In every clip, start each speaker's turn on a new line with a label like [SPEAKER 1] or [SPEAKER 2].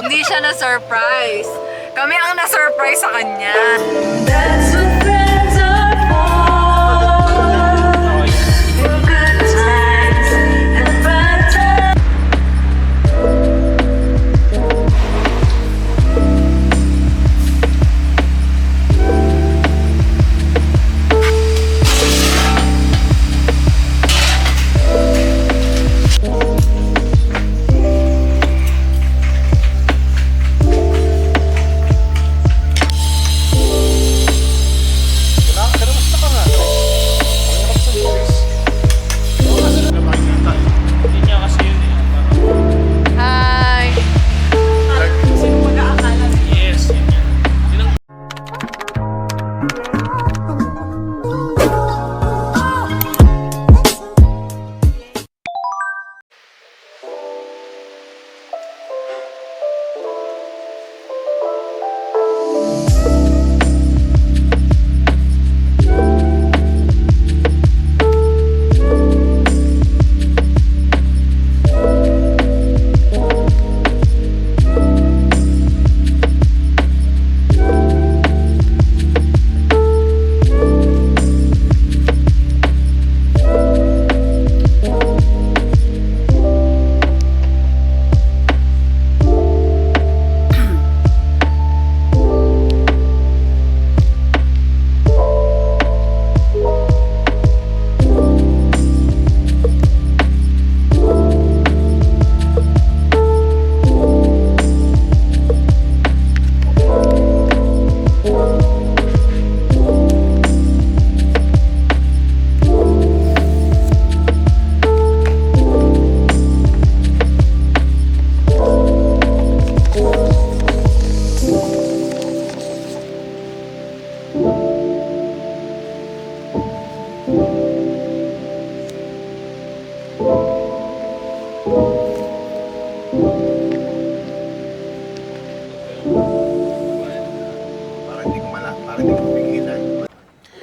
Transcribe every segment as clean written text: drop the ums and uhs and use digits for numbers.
[SPEAKER 1] Hindi siya na-surprise. Kami ang na-surprise sa kanya.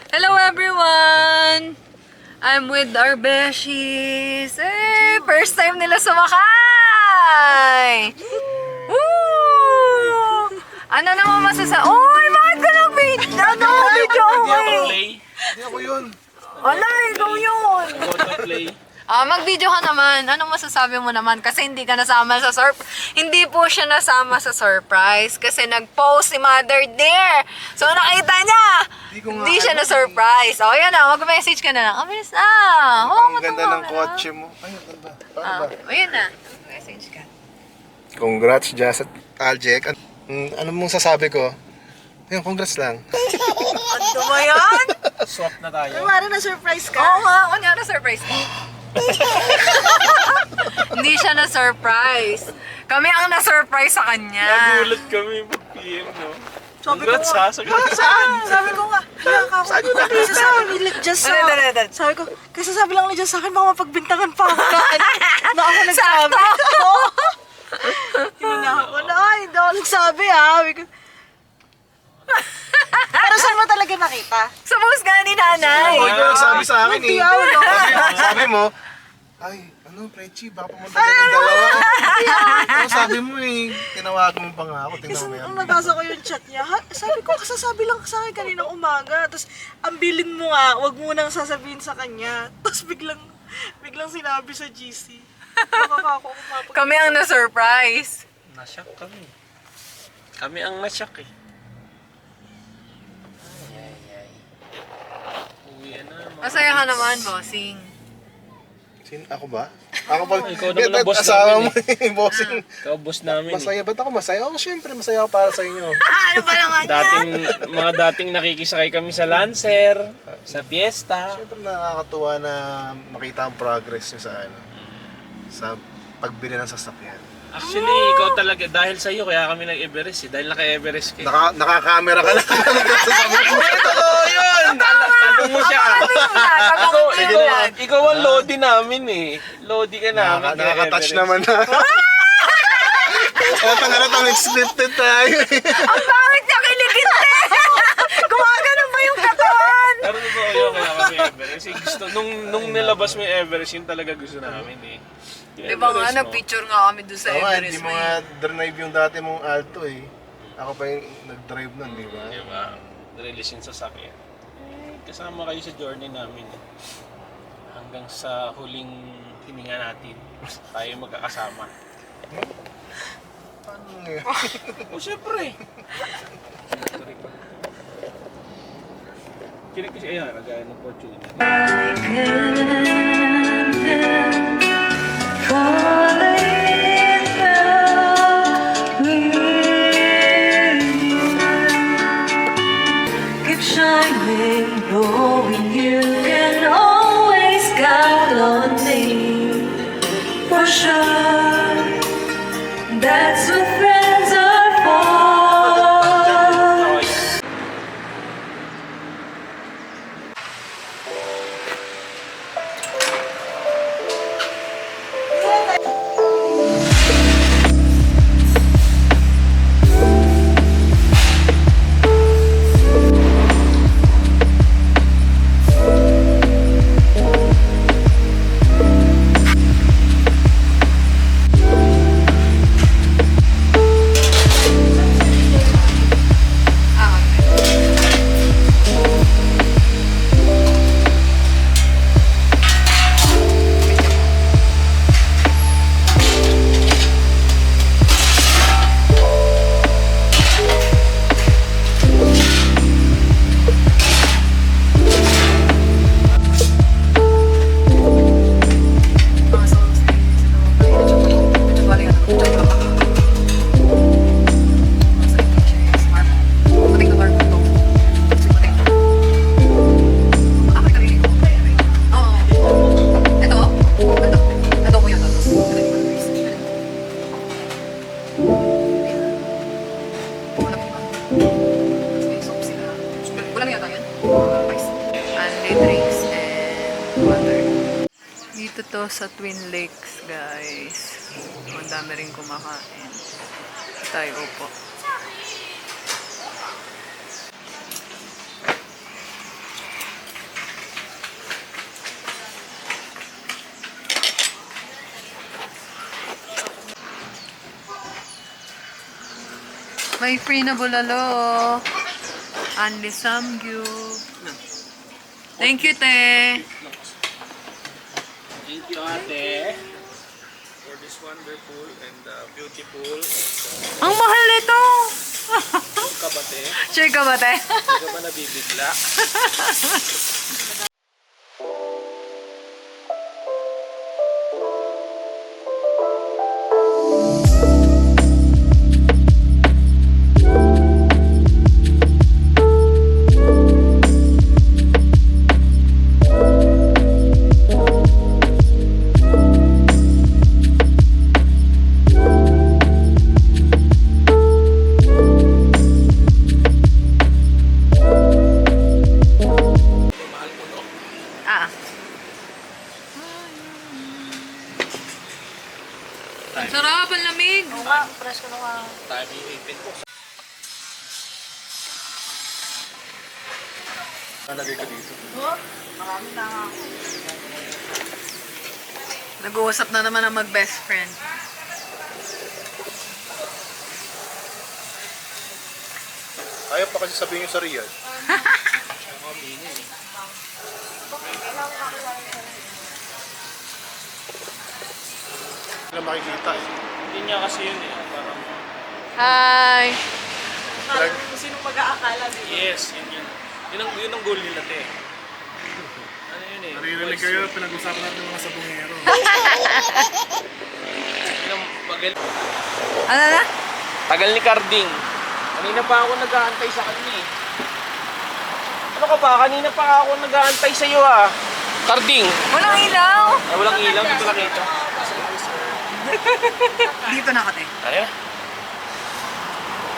[SPEAKER 1] Hello everyone! I'm with our beshies. Eh, first time nila sumakay! Woo! Ano naman masasabi? Uy, bakit ka nang video? Ano? Video ako eh!
[SPEAKER 2] Hindi ako yun.
[SPEAKER 1] Wala, ikaw yun!
[SPEAKER 2] Play.
[SPEAKER 1] Mag-video ka naman. Anong masasabi mo naman? Kasi hindi ka nasama sa Hindi po siya nasama sa surprise. Kasi nag-post si Mother there. So, nakita niya. Hindi siya na-surprise. O, yan na. Mag-message ka na lang. Abilis na.
[SPEAKER 2] Ang ganda ng kotse mo. Ay, ang ganda. Paano ba?
[SPEAKER 1] O, yan na. Mag-message ka.
[SPEAKER 2] Congrats, Jazz at Aljek. Ano mong sasabi ko? Ayun, congrats lang.
[SPEAKER 1] Ano ba yan?
[SPEAKER 2] Swap na tayo.
[SPEAKER 3] Kumari na-surprise ka?
[SPEAKER 1] Oo nga. Ano yan na-surprise ka? Hindi siya na-surprise. Kami ang na-surprise sa kanya.
[SPEAKER 4] Nagulat kami pag-PM, no?
[SPEAKER 3] Sabi ko
[SPEAKER 4] Congrats,
[SPEAKER 3] nga.
[SPEAKER 4] ha? Saan?
[SPEAKER 3] Sabi ko nga. Saan yun natin? Kasi sabi ni Jess sa... Sabi ko, kasi sabi lang ni Jess sa akin, baka mapagbintangan pa ako na ako nagsabi. Yun na ako na, hindi ako nagsabi ha. Sabi ko, pero saan mo talaga nakita?
[SPEAKER 1] Sa post nga ni nanay.
[SPEAKER 2] Ikaw nagsabi sa akin eh.
[SPEAKER 3] Tiyaw, no?
[SPEAKER 2] Sabi mo, ay, Freddy, baka pumunta ka ng dalawa. Ano sabi mo eh, tinawagan mo pa nga ako.
[SPEAKER 3] Kasi
[SPEAKER 2] Tingnan mo
[SPEAKER 3] nung
[SPEAKER 2] yan.
[SPEAKER 3] nabasa ko yung chat niya, sabi ko, kasasabi lang sa akin kaninang umaga. Tapos, ang bilin mo nga, wag mo nang sasabihin sa kanya. Tapos biglang sinabi sa GC. Nakakako umapag.
[SPEAKER 1] Kami ang na-surprise.
[SPEAKER 4] Nasyak kami. Kami ang nasyak eh. Uwi na.
[SPEAKER 1] Masaya ka naman, bossing.
[SPEAKER 2] Ako ba? Ako ba?
[SPEAKER 4] Ikaw naman ang boss
[SPEAKER 2] asawa
[SPEAKER 4] namin
[SPEAKER 2] mo eh, bossing.
[SPEAKER 4] Ikaw boss namin eh.
[SPEAKER 2] Masaya, ba't ako masaya? Ako syempre, masaya ako para sa inyo.
[SPEAKER 1] Ano ba naman
[SPEAKER 4] Mga dating nakikisakay kami sa Lancer, sa Fiesta.
[SPEAKER 2] Syempre nakakatuwa na makita ang progress nyo sa sa pagbili ng sasakyan.
[SPEAKER 4] Actually, ikaw talaga, dahil sa iyo kaya kami nag-Everest eh. Dahil naka-Everest ka.
[SPEAKER 2] Naka-camera ka lang.
[SPEAKER 4] Hindi, totoo yun! Tanong mo siya. Ikaw ang Lodi namin eh. Lodi ka namin.
[SPEAKER 2] Nakaka-touch naman na. Eto nga na itong scripted tayo.
[SPEAKER 1] Ang bakit niya kiligit eh! Gumagano ba yung katawan?
[SPEAKER 4] Pero totoo yun kaya kami Everest. Kasi gusto, nung nilabas mo yung Everest, yun talaga gusto namin eh.
[SPEAKER 1] Di ba nga, nag-picture nga kami doon sa
[SPEAKER 2] Tama,
[SPEAKER 1] Everest.
[SPEAKER 2] hindi mo nga drive yung dati mong Alto eh. Ako pa yung nag-drive nun, di ba?
[SPEAKER 4] Diba? Release yung sasakyan. Kasama kayo sa journey namin. Hanggang sa huling hininga natin. Tayo magkakasama.
[SPEAKER 2] Paano nga?
[SPEAKER 4] O syempre. Kinig kasi, ayan, nagaya ng fortune.
[SPEAKER 5] Keep shining, knowing you can always count on me. For sure, that's what friends are for.
[SPEAKER 1] Only drinks and water. Dito to sa Twin Lakes, guys. Ang dami rin kumakain. Tayo po. May free na bulalo. Only samgyup. Thank you, te.
[SPEAKER 4] Thank you, ate. For this wonderful and beautiful.
[SPEAKER 1] Ang mahal nito!
[SPEAKER 4] Kabate.
[SPEAKER 1] Sure ka ba, te?
[SPEAKER 4] Hindi ka ba nabibigla?
[SPEAKER 1] Ah. Ang sarap, ang lamig.
[SPEAKER 3] Oo nga, press ko na nga.
[SPEAKER 4] Tayo ipin po.
[SPEAKER 2] Nalagay ka dito.
[SPEAKER 3] Marami na nga.
[SPEAKER 1] Nag-uusap na naman ang mag-best friend.
[SPEAKER 2] Ayaw pa kasi sabihin nyo sa Riyadh. Hindi na makikita eh.
[SPEAKER 4] Hindi niya kasi yun eh. Parang,
[SPEAKER 1] Hi!
[SPEAKER 3] Parang kung sino mag-aakala, di ba?
[SPEAKER 4] yes, yun. Yun ang goal nila, te. Ano yun eh?
[SPEAKER 2] Naririnig kayo, pinag-usapan natin mga sabungero.
[SPEAKER 4] Yun ang bagal.
[SPEAKER 1] Ano na?
[SPEAKER 4] Tagal ni Carding. Kanina pa ako nag-aantay sa kanya eh. Ano ka ba? Kanina pa ako nag-aantay sa iyo ah. Carding.
[SPEAKER 1] Walang ilaw!
[SPEAKER 4] Ay, walang ilaw. Dito lang ito.
[SPEAKER 1] Dito na kate.
[SPEAKER 4] Ano yan?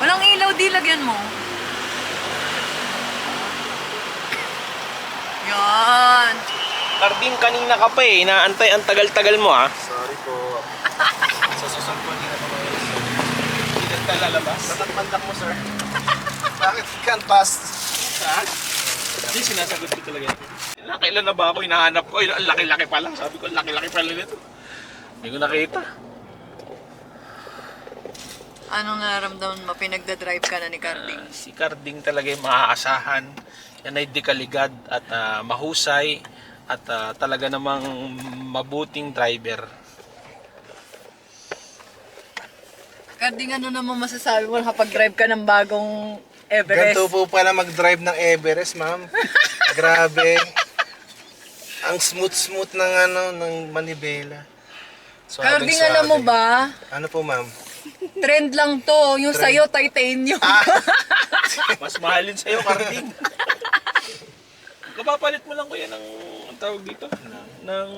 [SPEAKER 1] Walang ilaw, di lagyan mo. Yan.
[SPEAKER 4] Carding, kanina ka pa eh. Inaantay ang tagal-tagal mo ah.
[SPEAKER 2] Sorry po. Sa susunod ko, hindi na mamayin.
[SPEAKER 4] Hindi na lalabas.
[SPEAKER 2] Tatakmandak mo, sir. Bakit can't pass?
[SPEAKER 4] Ha? Hindi, sinasagot ko talaga ito. Kailan na ba ako hinahanap ko? Ang laki-laki pa lang. Sabi ko, ang laki-laki pa lang ito. Hindi ko nakita.
[SPEAKER 1] Anong nararamdaman mo? Pinagdadrive ka na ni Carding.
[SPEAKER 4] Si Carding talaga yung maaasahan. Yan ay dikaligad at mahusay at talaga namang mabuting driver.
[SPEAKER 1] Carding, ano naman masasabi mo kapag drive ka ng bagong Everest?
[SPEAKER 2] Ganito po pala mag-drive ng Everest, ma'am. Grabe. Ang smooth ng ng manibela.
[SPEAKER 1] Carding, alam mo ba?
[SPEAKER 2] Ano po, ma'am?
[SPEAKER 1] Trend lang to. Yung sa'yo, titanium.
[SPEAKER 4] Mas mahalin sa'yo, Carding. Kapapalit mo lang kuya ng ang tawag dito? Ng